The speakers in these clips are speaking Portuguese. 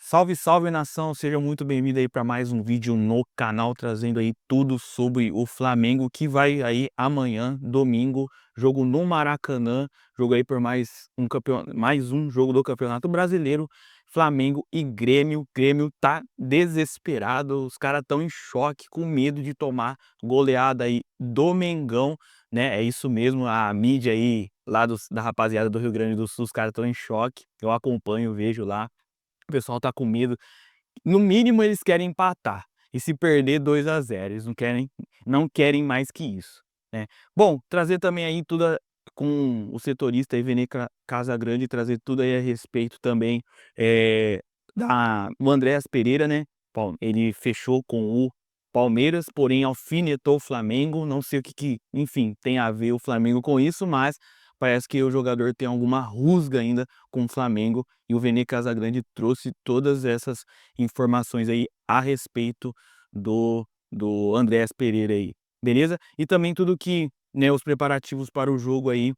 Salve, salve nação, seja muito bem-vindo aí para mais um vídeo no canal, trazendo aí tudo sobre o Flamengo, que vai aí amanhã, domingo, jogo no Maracanã, jogo aí por mais um jogo do Campeonato Brasileiro, Flamengo e Grêmio tá desesperado, os caras estão em choque, com medo de tomar goleada aí do Mengão, né? É isso mesmo, a mídia aí lá da rapaziada do Rio Grande do Sul, os caras estão em choque, eu acompanho, vejo lá. O pessoal tá com medo. No mínimo eles querem empatar. E se perder 2-0, eles não querem mais que isso, né. Bom, trazer também aí com o setorista aí Vene Casagrande, trazer tudo aí a respeito também, eh, o Andréas Pereira, né. Ele fechou com o Palmeiras, porém alfinetou o Flamengo, não sei o que, enfim, tem a ver o Flamengo com isso, mas parece que o jogador tem alguma rusga ainda com o Flamengo, e o Vene Casagrande trouxe todas essas informações aí a respeito do Andréas Pereira aí, beleza? E também tudo que, né, os preparativos para o jogo aí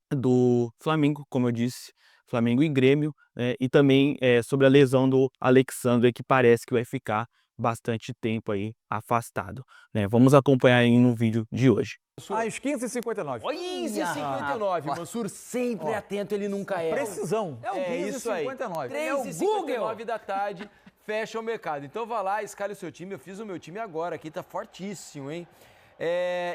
do Flamengo, como eu disse, Flamengo e Grêmio, e também, sobre a lesão do Alexandre, que parece que vai ficar bastante tempo aí afastado, né? Vamos acompanhar aí no vídeo de hoje. Às 15h59. 15h59, Mansur sempre atento, ele nunca erra. Precisão. É o 15h59. 3h59 da tarde, fecha o mercado. Então vá lá, escale o seu time. Eu fiz o meu time agora, aqui tá fortíssimo, hein?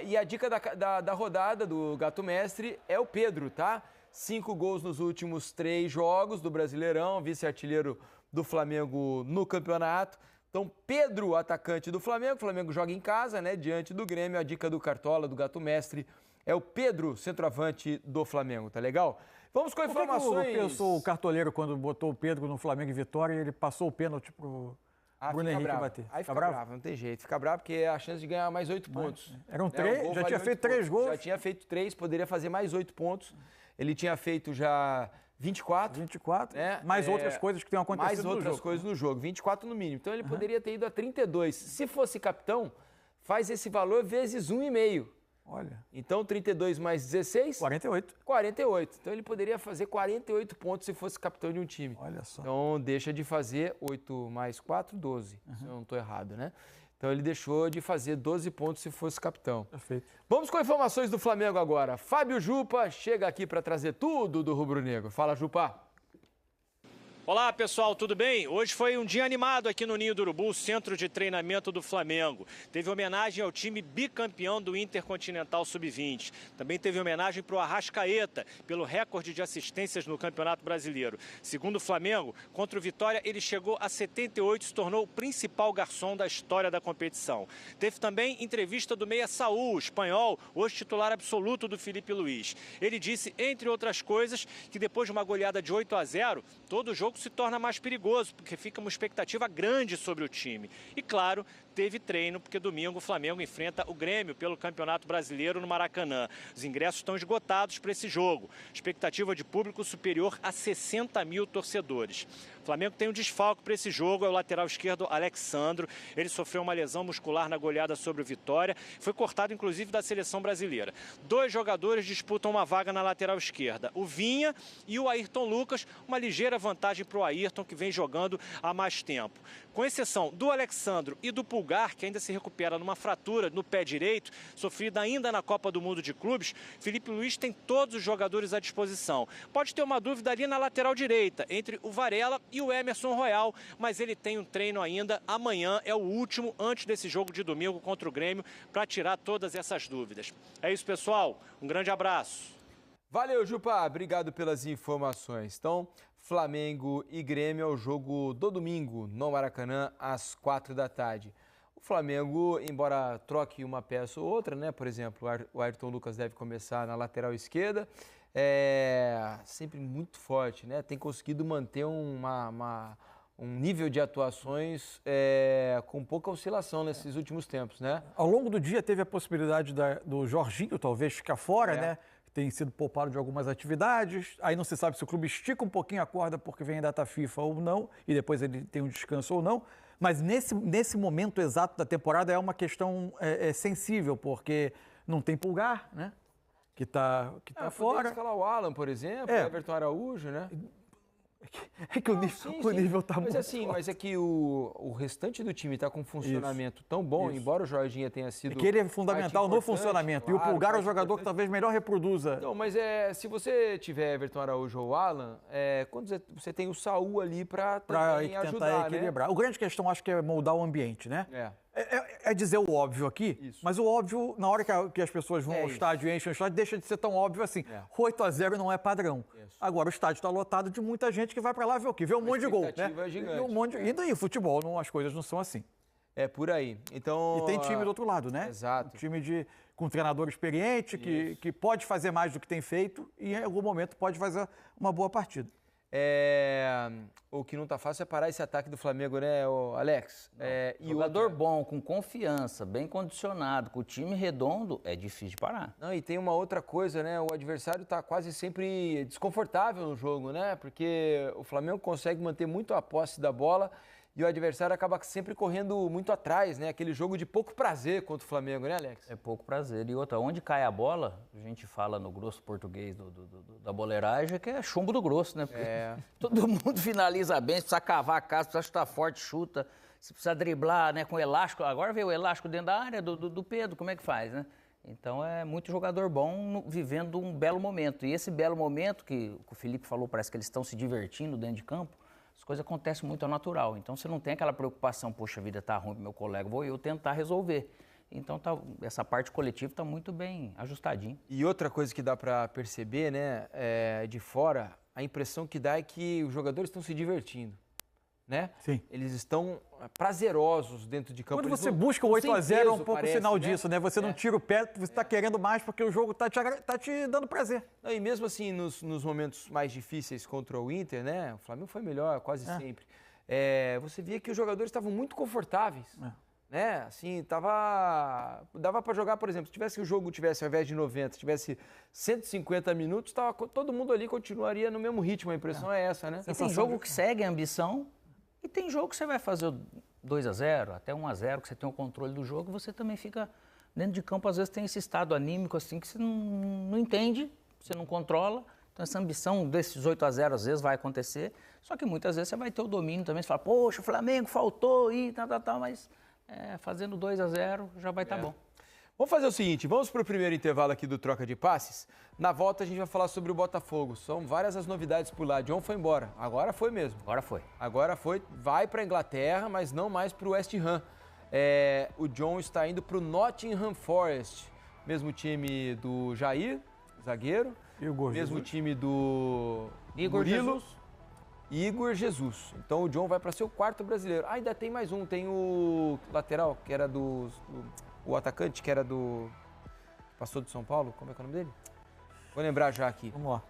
E a dica da rodada do Gato Mestre é o Pedro, tá? 5 gols nos últimos 3 jogos do Brasileirão, vice-artilheiro do Flamengo no campeonato. Então, Pedro, atacante do Flamengo, o Flamengo joga em casa, né, diante do Grêmio. A dica do Cartola, do Gato Mestre, é o Pedro, centroavante do Flamengo, tá legal? Vamos com informações. Eu sou o cartoleiro quando botou o Pedro no Flamengo em vitória e ele passou o pênalti pro Bruno Henrique bater. Aí fica bravo, não tem jeito. Fica bravo porque é a chance de ganhar mais 8 pontos. Eram 3, já tinha feito 3 gols. Já tinha feito 3, poderia fazer mais 8 pontos. Ele tinha feito já 24. 24, né? mais outras coisas que tenham acontecido mais outras no jogo. coisas no jogo, 24 no mínimo. Então ele poderia ter ido a 32. Se fosse capitão, faz esse valor vezes 1,5. Olha. Então 32 mais 16? 48. 48. Então ele poderia fazer 48 pontos se fosse capitão de um time. Olha só. Então deixa de fazer 8 mais 4, 12. Se eu não estou errado, né? Então ele deixou de fazer 12 pontos se fosse capitão. Perfeito. Vamos com informações do Flamengo agora. Fábio Jupa chega aqui para trazer tudo do rubro-negro. Fala, Jupa. Olá pessoal, tudo bem? Hoje foi um dia animado aqui no Ninho do Urubu, centro de treinamento do Flamengo. Teve homenagem ao time bicampeão do Intercontinental Sub-20. Também teve homenagem para o Arrascaeta, pelo recorde de assistências no Campeonato Brasileiro. Segundo o Flamengo, contra o Vitória, ele chegou a 78 e se tornou o principal garçom da história da competição. Teve também entrevista do meia Saúl, espanhol, hoje titular absoluto do Filipe Luís. Ele disse, entre outras coisas, que depois de uma goleada de 8-0, todo o jogo se torna mais perigoso, porque fica uma expectativa grande sobre o time. E claro, teve treino, porque domingo o Flamengo enfrenta o Grêmio pelo Campeonato Brasileiro no Maracanã. Os ingressos estão esgotados para esse jogo. Expectativa de público superior a 60 mil torcedores. O Flamengo tem um desfalque para esse jogo, é o lateral esquerdo Alexandro. Ele sofreu uma lesão muscular na goleada sobre o Vitória. Foi cortado, inclusive, da seleção brasileira. 2 jogadores disputam uma vaga na lateral esquerda. O Vinha e o Ayrton Lucas. Uma ligeira vantagem para o Ayrton, que vem jogando há mais tempo. Com exceção do Alexandro e do Pulgar, que ainda se recupera numa fratura no pé direito, sofrida ainda na Copa do Mundo de Clubes, Filipe Luís tem todos os jogadores à disposição. Pode ter uma dúvida ali na lateral direita, entre o Varela e o Emerson Royal, mas ele tem um treino ainda. Amanhã é o último, antes desse jogo de domingo contra o Grêmio, para tirar todas essas dúvidas. É isso, pessoal. Um grande abraço. Valeu, Jupa. Obrigado pelas informações. Então, Flamengo e Grêmio é o jogo do domingo no Maracanã, às 4 da tarde. O Flamengo, embora troque uma peça ou outra, né? Por exemplo, o Ayrton Lucas deve começar na lateral esquerda. Sempre muito forte, né? Tem conseguido manter um nível de atuações com pouca oscilação nesses últimos tempos, né? Ao longo do dia teve a possibilidade do Jorginho talvez ficar fora, né? Tem sido poupado de algumas atividades, aí não se sabe se o clube estica um pouquinho a corda porque vem a data FIFA ou não, e depois ele tem um descanso ou não, mas nesse momento exato da temporada é uma questão sensível, porque não tem Pulgar, né, que tá fora. Escalar o Alan, por exemplo, Everton Araújo, né? É que o nível tá muito assim, mas é que o restante do time tá com um funcionamento tão bom, embora o Jorginho tenha sido... É que ele é fundamental no funcionamento. Claro, e o Pulgar é o jogador que talvez melhor reproduza. Não, mas se você tiver Everton Araújo ou Alan, quando você tem o Saúl ali para também ajudar, equilibrar. A grande questão, acho que é moldar o ambiente, né? É dizer o óbvio aqui, mas o óbvio, na hora que as pessoas vão ao estádio e enchem o estádio, deixa de ser tão óbvio assim. 8-0 não é padrão. Isso. Agora, o estádio está lotado de muita gente que vai para lá ver o quê? Ver um monte de gol, né? É gigante. E daí, futebol, as coisas não são assim. É por aí. Então, e tem time do outro lado, né? Exato. Um time com um treinador experiente, que pode fazer mais do que tem feito e em algum momento pode fazer uma boa partida. O que não tá fácil é parar esse ataque do Flamengo, né, Alex? Jogador bom, com confiança, bem condicionado, com o time redondo, é difícil de parar. Não, e tem uma outra coisa, né? O adversário tá quase sempre desconfortável no jogo, né? Porque o Flamengo consegue manter muito a posse da bola e o adversário acaba sempre correndo muito atrás, né? Aquele jogo de pouco prazer contra o Flamengo, né, Alex? É pouco prazer. E outra, onde cai a bola, a gente fala no grosso português da boleiragem, que é chumbo do grosso, né? Porque todo mundo finaliza bem, se precisa cavar a casa, precisa chutar forte, chuta, se precisa driblar, né, com elástico. Agora vê o elástico dentro da área do Pedro, como é que faz, né? Então é muito jogador bom vivendo um belo momento. E esse belo momento que o Felipe falou, parece que eles estão se divertindo dentro de campo, as coisas acontecem muito ao natural. Então você não tem aquela preocupação, poxa, a vida tá ruim pro meu colega, vou eu tentar resolver. Então essa parte coletiva está muito bem ajustadinha. E outra coisa que dá para perceber, né, de fora, a impressão que dá é que os jogadores estão se divertindo, né? Sim. Eles estão prazerosos dentro de campo. Quando você busca o 8-0 é um pouco sinal disso, né? Você não tira o pé, você está querendo mais porque o jogo tá te dando prazer. Não, e mesmo assim, nos momentos mais difíceis contra o Inter, né? O Flamengo foi melhor quase sempre. Você via que os jogadores estavam muito confortáveis. Né? Assim, dava para jogar, por exemplo, se o jogo tivesse, ao invés de 90, tivesse 150 minutos, todo mundo ali continuaria no mesmo ritmo, a impressão é essa, né? E tem jogo que segue a ambição e tem jogo que você vai fazer 2-0, até 1-0, que você tem o controle do jogo, e você também fica dentro de campo, às vezes tem esse estado anímico assim que você não entende, você não controla. Então essa ambição desses 8-0 às vezes vai acontecer, só que muitas vezes você vai ter o domínio também, você fala, poxa, o Flamengo faltou e tal, mas fazendo 2-0 já vai estar bom. Vamos fazer o seguinte, vamos para o primeiro intervalo aqui do Troca de Passes. Na volta a gente vai falar sobre o Botafogo. São várias as novidades por lá. John foi embora. Agora foi mesmo. Agora foi. Vai para a Inglaterra, mas não mais para o West Ham. O John está indo para o Nottingham Forest. Mesmo time do Jair, zagueiro. Mesmo time do Murilo. Igor Jesus. Então o John vai para ser o quarto brasileiro. Ainda tem mais um. Tem o lateral, que era o atacante, que era do... Passou do São Paulo. Como é que é o nome dele? Vou lembrar já aqui. Vamos lá.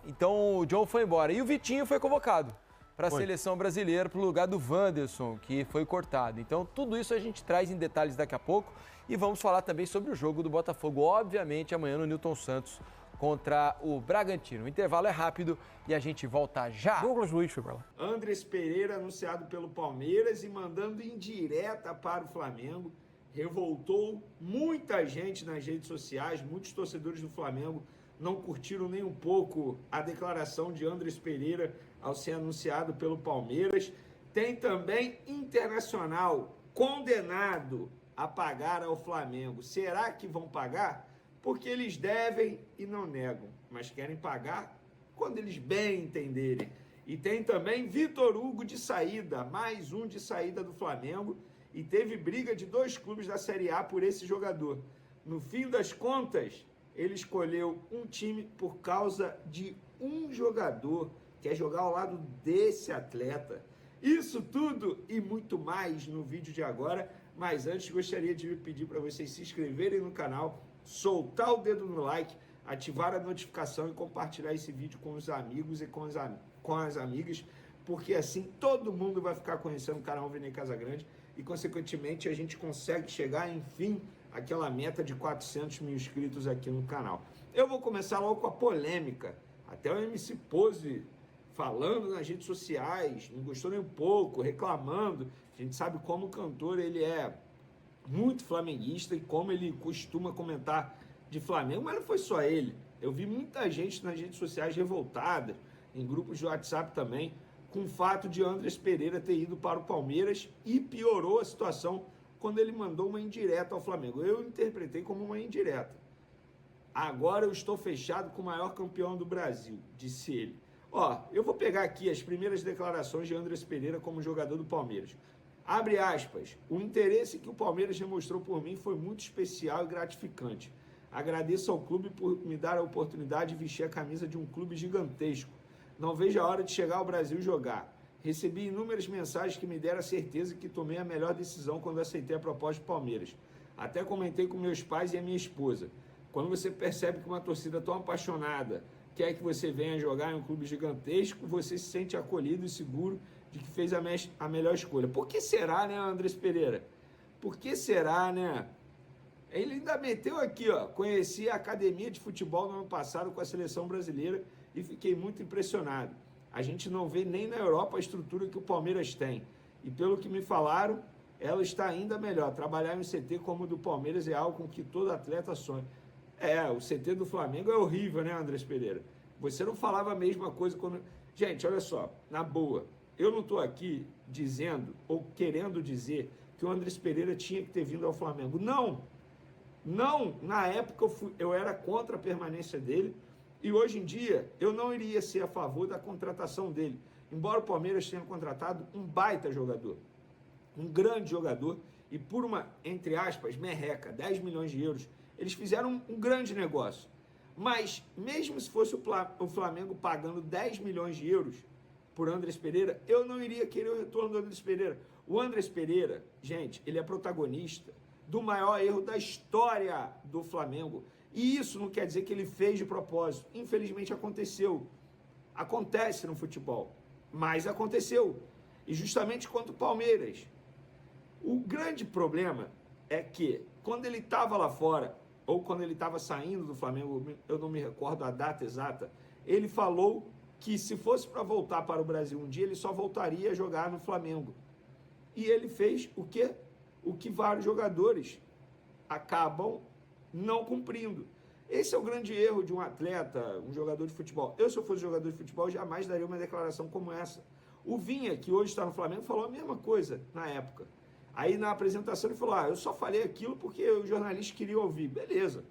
Então o John foi embora. E o Vitinho foi convocado para a seleção brasileira, para o lugar do Wanderson, que foi cortado. Então tudo isso a gente traz em detalhes daqui a pouco. E vamos falar também sobre o jogo do Botafogo, obviamente, amanhã no Newton Santos contra o Bragantino. O intervalo é rápido e a gente volta já. Douglas Luiz foi pra lá. Andrés Pereira anunciado pelo Palmeiras e mandando indireta para o Flamengo. Revoltou muita gente nas redes sociais, muitos torcedores do Flamengo não curtiram nem um pouco a declaração de Andrés Pereira ao ser anunciado pelo Palmeiras. Tem também Internacional condenado a pagar ao Flamengo. Será que vão pagar? Porque eles devem e não negam, mas querem pagar quando eles bem entenderem. E tem também Vitor Hugo de saída, mais um de saída do Flamengo, e teve briga de 2 clubes da Série A por esse jogador. No fim das contas, ele escolheu um time por causa de um jogador, quer jogar ao lado desse atleta. Isso tudo e muito mais no vídeo de agora, mas antes gostaria de pedir para vocês se inscreverem no canal, soltar o dedo no like, ativar a notificação e compartilhar esse vídeo com os amigos e com as amigas, porque assim todo mundo vai ficar conhecendo o canal Vini Casagrande e, consequentemente, a gente consegue chegar, enfim, àquela meta de 400 mil inscritos aqui no canal. Eu vou começar logo com a polêmica. Até o MC Pose falando nas redes sociais, não gostou nem um pouco, reclamando. A gente sabe como o cantor ele é muito flamenguista e como ele costuma comentar de Flamengo, mas não foi só ele. Eu vi muita gente nas redes sociais revoltada, em grupos de WhatsApp também, com o fato de Andrés Pereira ter ido para o Palmeiras e piorou a situação quando ele mandou uma indireta ao Flamengo. Eu interpretei como uma indireta. Agora eu estou fechado com o maior campeão do Brasil, disse ele. Eu vou pegar aqui as primeiras declarações de Andrés Pereira como jogador do Palmeiras. Abre aspas, o interesse que o Palmeiras demonstrou por mim foi muito especial e gratificante. Agradeço ao clube por me dar a oportunidade de vestir a camisa de um clube gigantesco. Não vejo a hora de chegar ao Brasil e jogar. Recebi inúmeras mensagens que me deram a certeza que tomei a melhor decisão quando aceitei a proposta do Palmeiras. Até comentei com meus pais e a minha esposa. Quando você percebe que uma torcida tão apaixonada quer que você venha jogar em um clube gigantesco, você se sente acolhido e seguro de que fez a melhor escolha. Por que será, né, Andrés Pereira? Por que será, né? Ele ainda meteu aqui, conheci a academia de futebol no ano passado com a seleção brasileira e fiquei muito impressionado. A gente não vê nem na Europa a estrutura que o Palmeiras tem. E pelo que me falaram, ela está ainda melhor. Trabalhar em um CT como o do Palmeiras é algo com que todo atleta sonha. O CT do Flamengo é horrível, né, Andrés Pereira? Você não falava a mesma coisa quando... Gente, olha só, na boa, eu não estou aqui dizendo ou querendo dizer que o Andrés Pereira tinha que ter vindo ao Flamengo. Não, na época eu era contra a permanência dele e hoje em dia eu não iria ser a favor da contratação dele. Embora o Palmeiras tenha contratado um baita jogador, um grande jogador e por uma, entre aspas, merreca, 10 milhões de euros, eles fizeram um grande negócio. Mas mesmo se fosse o Flamengo pagando 10 milhões de euros por Andrés Pereira, eu não iria querer o retorno do Andrés Pereira. O Andrés Pereira, gente, ele é protagonista do maior erro da história do Flamengo. E isso não quer dizer que ele fez de propósito. Infelizmente aconteceu. Acontece no futebol. Mas aconteceu. E justamente contra o Palmeiras. O grande problema é que quando ele estava lá fora, ou quando ele estava saindo do Flamengo, eu não me recordo a data exata, ele falou que se fosse para voltar para o Brasil um dia, ele só voltaria a jogar no Flamengo. E ele fez o quê? O que vários jogadores acabam não cumprindo. Esse é o grande erro de um atleta, um jogador de futebol. Eu, se eu fosse jogador de futebol, jamais daria uma declaração como essa. O Vinha, que hoje está no Flamengo, falou a mesma coisa na época. Aí na apresentação ele falou, eu só falei aquilo porque os jornalistas queriam ouvir. Beleza,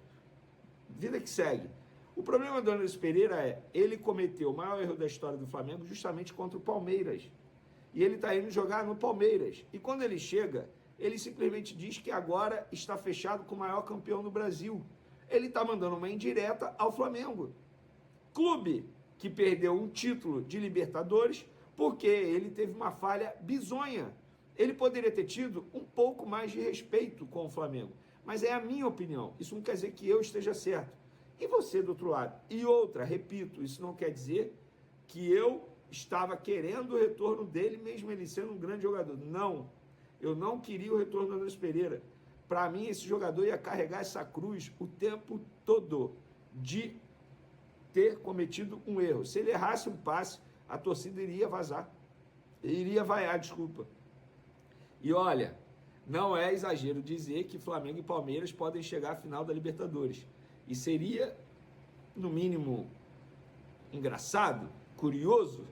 vida que segue. O problema do Andrés Pereira é, ele cometeu o maior erro da história do Flamengo justamente contra o Palmeiras. E ele está indo jogar no Palmeiras. E quando ele chega, ele simplesmente diz que agora está fechado com o maior campeão do Brasil. Ele está mandando uma indireta ao Flamengo. Clube que perdeu um título de Libertadores porque ele teve uma falha bizonha. Ele poderia ter tido um pouco mais de respeito com o Flamengo. Mas é a minha opinião. Isso não quer dizer que eu esteja certo. E você do outro lado? E outra, repito, isso não quer dizer que eu estava querendo o retorno dele, mesmo ele sendo um grande jogador. Não, eu não queria o retorno do Andrés Pereira. Para mim, esse jogador ia carregar essa cruz o tempo todo de ter cometido um erro. Se ele errasse um passe, a torcida iria vazar. Iria vaiar, desculpa. E olha, não é exagero dizer que Flamengo e Palmeiras podem chegar à final da Libertadores. E seria, no mínimo, engraçado, curioso,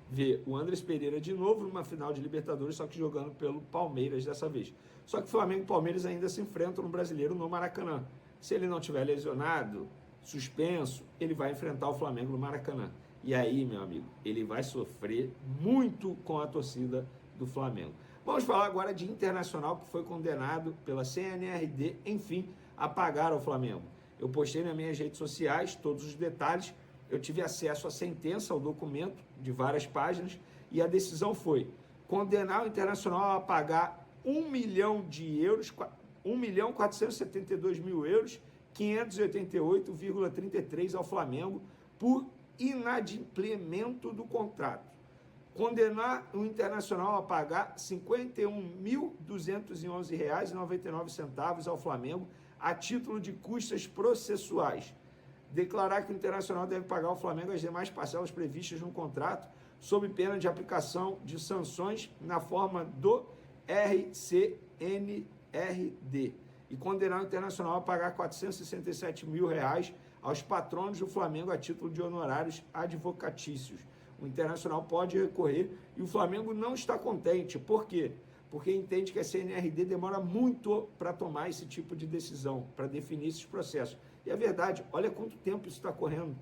ver o Andrés Pereira de novo numa final de Libertadores, só que jogando pelo Palmeiras dessa vez. Só que Flamengo e Palmeiras ainda se enfrentam no Brasileiro no Maracanã. Se ele não tiver lesionado, suspenso, ele vai enfrentar o Flamengo no Maracanã. E aí, meu amigo, ele vai sofrer muito com a torcida do Flamengo. Vamos falar agora de Internacional, que foi condenado pela CNRD, enfim, a pagar ao Flamengo. Eu postei nas minhas redes sociais todos os detalhes, eu tive acesso à sentença, ao documento de várias páginas, e a decisão foi condenar o Internacional a pagar 1 milhão de euros, 1.472.000 euros, 588,33 ao Flamengo, por inadimplemento do contrato. Condenar o Internacional a pagar R$ 51.211,99 ao Flamengo a título de custas processuais. Declarar que o Internacional deve pagar ao Flamengo as demais parcelas previstas no contrato, sob pena de aplicação de sanções na forma do RCNRD. E condenar o Internacional a pagar R$ 467 mil aos patronos do Flamengo a título de honorários advocatícios. O Internacional pode recorrer e o Flamengo não está contente. Por quê? Porque entende que a CNRD demora muito para tomar esse tipo de decisão, para definir esses processos. E é verdade, olha quanto tempo isso está correndo.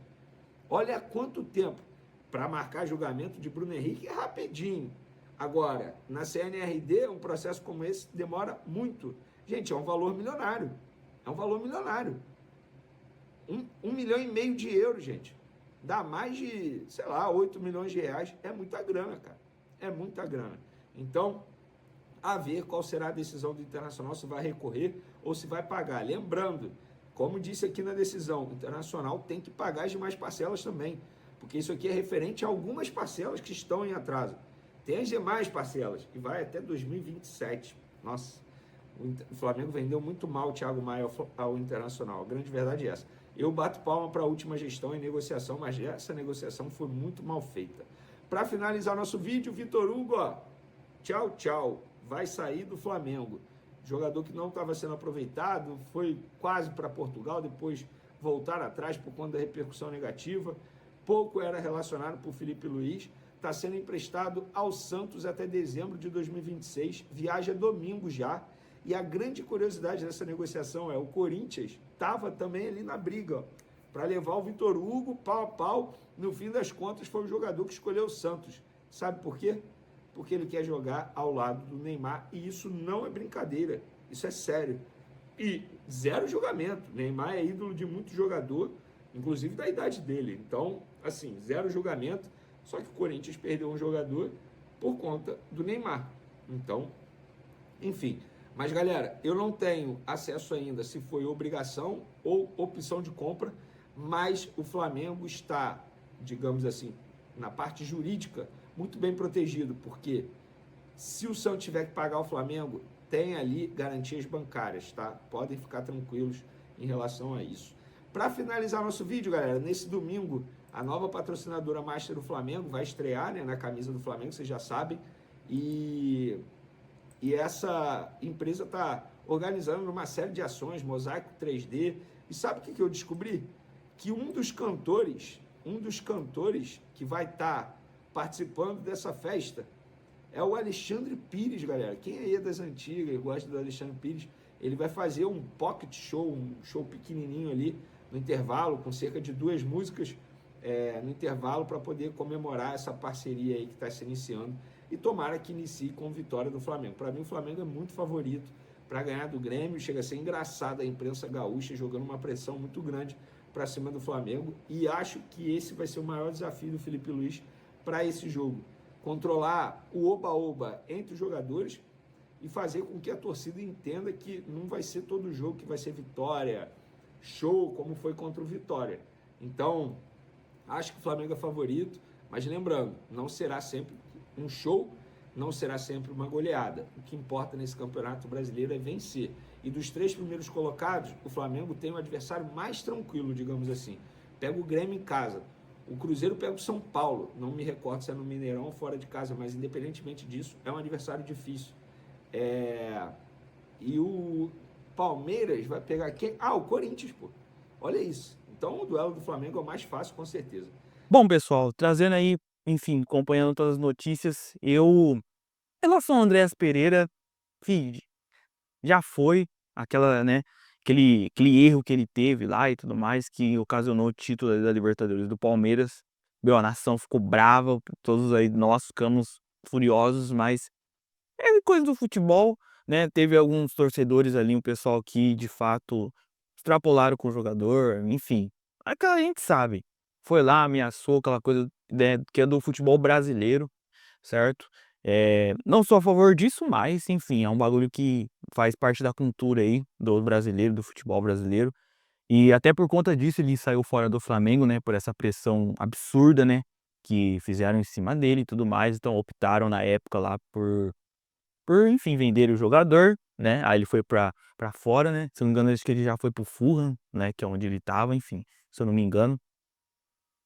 Olha quanto tempo. Para marcar julgamento de Bruno Henrique é rapidinho. Agora, na CNRD, um processo como esse demora muito. Gente, é um valor milionário. É um valor milionário. 1,5 milhão de euros, gente. Dá mais de, sei lá, 8 milhões de reais. É muita grana, cara. É muita grana. Então, a ver qual será a decisão do Internacional, se vai recorrer ou se vai pagar. Lembrando, como disse aqui na decisão, o Internacional tem que pagar as demais parcelas também, porque isso aqui é referente a algumas parcelas que estão em atraso. Tem as demais parcelas, que vai até 2027. Nossa, o Flamengo vendeu muito mal o Thiago Maia ao Internacional. A grande verdade é essa. Eu bato palma para a última gestão em negociação, mas essa negociação foi muito mal feita. Para finalizar nosso vídeo, Vitor Hugo, ó, tchau, tchau. Vai sair do Flamengo. Jogador que não estava sendo aproveitado, foi quase para Portugal, depois voltar atrás por conta da repercussão negativa. Pouco era relacionado por Felipe Luiz. Está sendo emprestado ao Santos até dezembro de 2026. Viaja domingo já. E a grande curiosidade dessa negociação é o Corinthians estava também ali na briga para levar o Vitor Hugo pau a pau. No fim das contas, foi o jogador que escolheu o Santos. Sabe por quê? Porque ele quer jogar ao lado do Neymar. E isso não é brincadeira. Isso é sério. E zero julgamento. Neymar é ídolo de muito jogador, inclusive da idade dele. Então, assim, zero julgamento. Só que o Corinthians perdeu um jogador por conta do Neymar. Então, enfim. Mas, galera, eu não tenho acesso ainda se foi obrigação ou opção de compra, mas o Flamengo está, digamos assim, na parte jurídica, muito bem protegido, porque se o Santos tiver que pagar o Flamengo, tem ali garantias bancárias, tá? Podem ficar tranquilos em relação a isso. Para finalizar nosso vídeo, galera, nesse domingo, a nova patrocinadora Master do Flamengo vai estrear, né, na camisa do Flamengo, vocês já sabem, e essa empresa está organizando uma série de ações, mosaico 3D. E sabe o que eu descobri? Que um dos cantores que vai estar participando dessa festa é o Alexandre Pires, galera. Quem aí é das antigas e gosta do Alexandre Pires, ele vai fazer um pocket show, um show pequenininho ali no intervalo, com cerca de 2 músicas no intervalo, para poder comemorar essa parceria aí que está se iniciando. E tomara que inicie com vitória do Flamengo. Para mim, o Flamengo é muito favorito para ganhar do Grêmio. Chega a ser engraçado a imprensa gaúcha jogando uma pressão muito grande para cima do Flamengo. E acho que esse vai ser o maior desafio do Felipe Luiz para esse jogo. Controlar o oba-oba entre os jogadores e fazer com que a torcida entenda que não vai ser todo jogo que vai ser vitória, show, como foi contra o Vitória. Então, acho que o Flamengo é favorito. Mas lembrando, não será sempre um show, não será sempre uma goleada. O que importa nesse campeonato brasileiro é vencer. E dos 3 primeiros colocados, o Flamengo tem um adversário mais tranquilo, digamos assim. Pega o Grêmio em casa. O Cruzeiro pega o São Paulo. Não me recordo se é no Mineirão ou fora de casa, mas independentemente disso, é um adversário difícil. E o Palmeiras vai pegar quem? Ah, o Corinthians, pô. Olha isso. Então o duelo do Flamengo é o mais fácil, com certeza. Bom, pessoal, trazendo aí, enfim, acompanhando todas as notícias, em relação ao Andreas Pereira, filho, já foi aquela, né, aquele erro que ele teve lá e tudo mais, que ocasionou o título da Libertadores do Palmeiras. Meu, a nação ficou brava, todos aí, nós ficamos furiosos, mas é coisa do futebol, né? Teve alguns torcedores ali, um pessoal que de fato extrapolaram com o jogador, enfim. Aquela gente sabe. Foi lá, ameaçou, aquela coisa, né, que é do futebol brasileiro, certo? Não sou a favor disso, mas enfim, é um bagulho que faz parte da cultura aí do brasileiro, do futebol brasileiro. E até por conta disso ele saiu fora do Flamengo, né, por essa pressão absurda, né, que fizeram em cima dele e tudo mais. Então optaram na época lá enfim, vender o jogador, né? Aí ele foi pra fora, né? Se eu não me engano, acho que ele já foi pro Fulham, né, que é onde ele tava, enfim, se eu não me engano.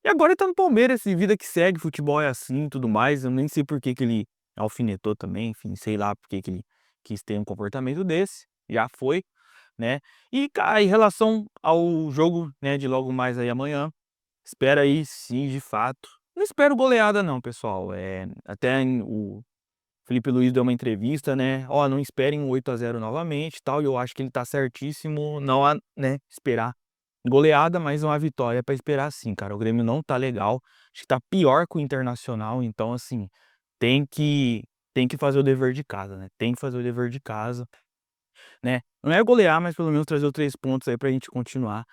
E agora ele tá no Palmeiras, e vida que segue, futebol é assim e tudo mais. Eu nem sei por que ele alfinetou também, enfim, sei lá por que ele quis ter um comportamento desse. Já foi, né? E, cara, em relação ao jogo, né, de logo mais aí amanhã, espera aí sim, de fato, Não espero goleada não, pessoal. Até o Felipe Luiz deu uma entrevista, né? Ó, não esperem um 8-0 novamente, tal. E eu acho que ele tá certíssimo, não há, né, esperar goleada, mas uma vitória pra esperar sim, cara. O Grêmio não tá legal, acho que tá pior que o Internacional, então assim, tem que tem que fazer o dever de casa, né? Tem que fazer o dever de casa, né? Não é golear, mas pelo menos trazer os 3 pontos aí pra gente continuar,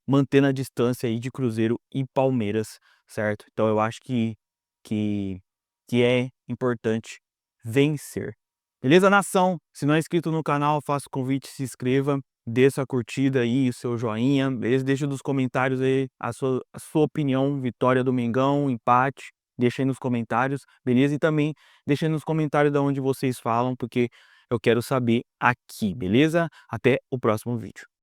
mantendo a distância aí de Cruzeiro e Palmeiras, certo? Então eu acho que que é importante vencer. Beleza, nação? Se não é inscrito no canal, faça o convite, se inscreva, dê sua curtida aí, o seu joinha, beleza? Deixa nos comentários aí a sua opinião, vitória do Mengão, empate, deixa aí nos comentários, beleza? E também deixa aí nos comentários de onde vocês falam, porque eu quero saber aqui, beleza? Até o próximo vídeo.